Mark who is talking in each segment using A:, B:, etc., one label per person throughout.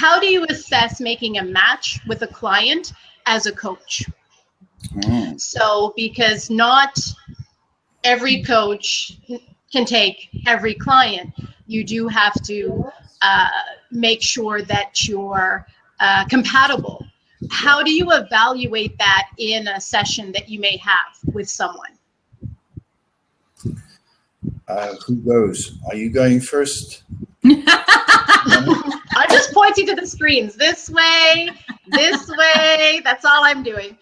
A: how do you assess making a match with a client as a coach? So, because not every coach can take every client, you do have to make sure that you're compatible. How do you evaluate that in a session that you may have with someone?
B: Who goes? Are you going first?
A: I'm just pointing to the screens. This way, this way. That's all I'm doing.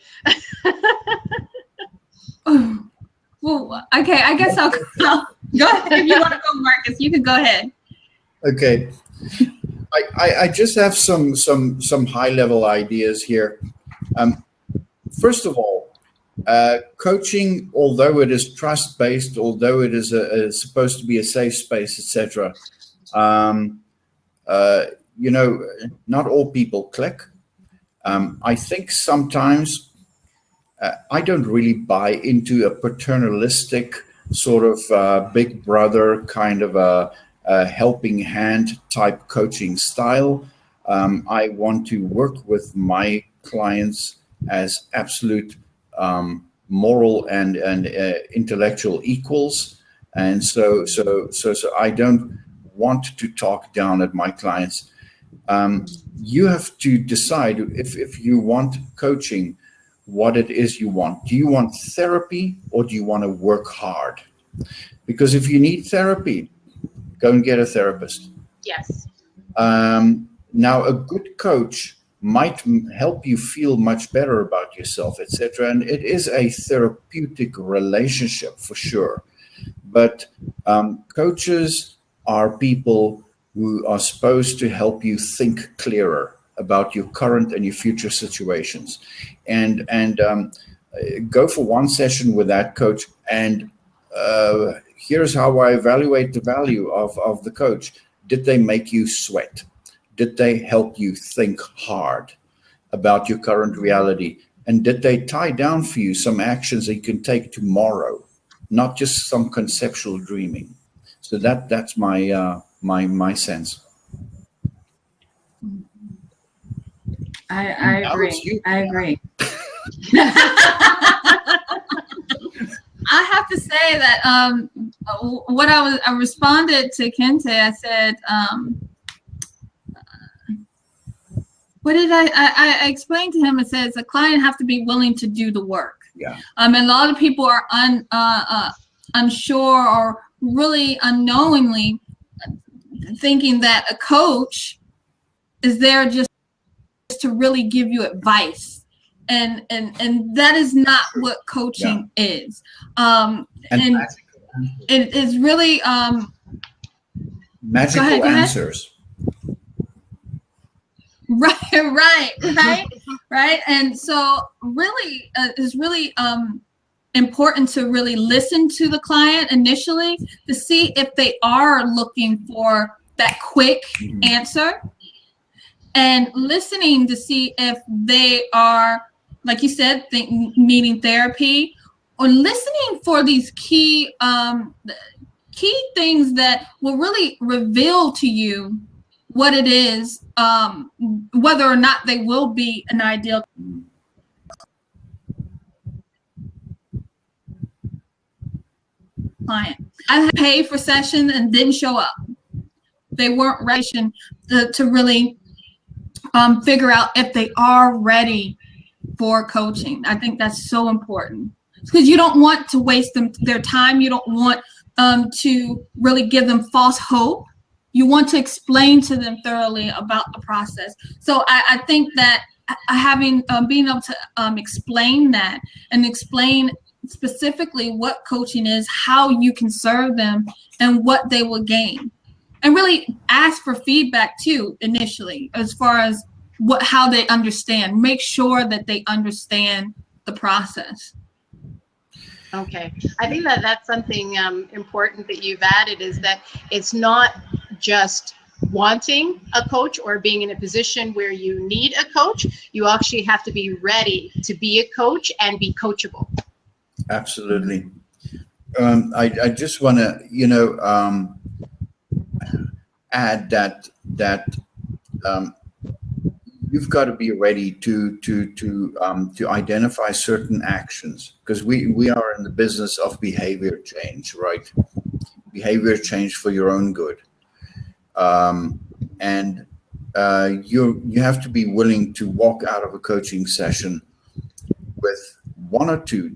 C: Well, okay, I guess I'll go ahead. If you want to go, Marcus, you can go ahead.
B: Okay. I just have some high level ideas here. First of all, coaching, although it is trust based, although it is supposed to be a safe space, etc. Not all people click. I think sometimes I don't really buy into a paternalistic sort of big brother kind of a helping hand type coaching style. I want to work with my clients as absolute moral and intellectual equals, and so I don't want to talk down at my clients. You have to decide if you want coaching, what it is you want. Do you want therapy or do you want to work hard? Because if you need therapy, go and get a therapist.
A: Yes.
B: Now, a good coach might help you feel much better about yourself, etc. And it is a therapeutic relationship for sure. But coaches are people who are supposed to help you think clearer about your current and your future situations, and go for one session with that coach. And here's how I evaluate the value of the coach. Did they make you sweat? Did they help you think hard about your current reality? And did they tie down for you some actions that you can take tomorrow, not just some conceptual dreaming? So that's my my sense.
C: I agree. I agree. I have to say that what I responded to Kente. I said, what did I explained to him? It says a client have to be willing to do the work.
B: Yeah.
C: And a lot of people are unsure or really unknowingly thinking that a coach is there just to really give you advice, and that is not what coaching is. And it is really
B: magical answers.
C: Right. And so really it's really important to really listen to the client initially to see if they are looking for that quick answer, and listening to see if they are, like you said, needing therapy, or listening for these key things that will really reveal to you what it is, whether or not they will be an ideal client. I paid for session and didn't show up. They weren't ready to really figure out if they are ready for coaching. I think that's so important, because you don't want to waste their time. You don't want to really give them false hope. You want to explain to them thoroughly about the process. So I think that having being able to explain that and explain specifically what coaching is, how you can serve them, and what they will gain, and really ask for feedback too initially, as far as how they understand. Make sure that they understand the process.
A: Okay, I think that that's something important that you've added, is that it's not just wanting a coach or being in a position where you need a coach. You actually have to be ready to be a coach and be coachable.
B: Absolutely. I just want to, add that you've got to be ready to identify certain actions, because we are in the business of behavior change, right? Behavior change for your own good, and you have to be willing to walk out of a coaching session with one or two,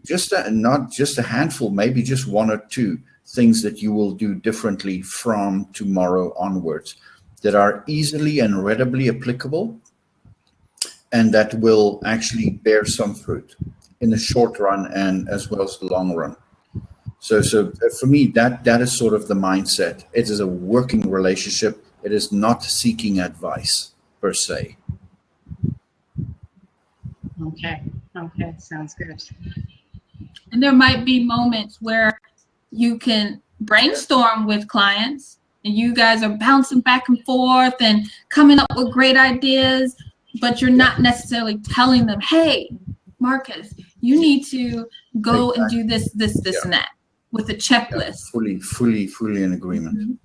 B: not just a handful, maybe just one or two things that you will do differently from tomorrow onwards, that are easily and readily applicable, and that will actually bear some fruit in the short run and as well as the long run. So for me, that is sort of the mindset. It is a working relationship. It is not seeking advice per se.
A: Okay, sounds good.
C: And there might be moments where you can brainstorm with clients and you guys are bouncing back and forth and coming up with great ideas, but you're not necessarily telling them, hey, Marcus, you need to go and do this, and that with a checklist.
B: Fully in agreement.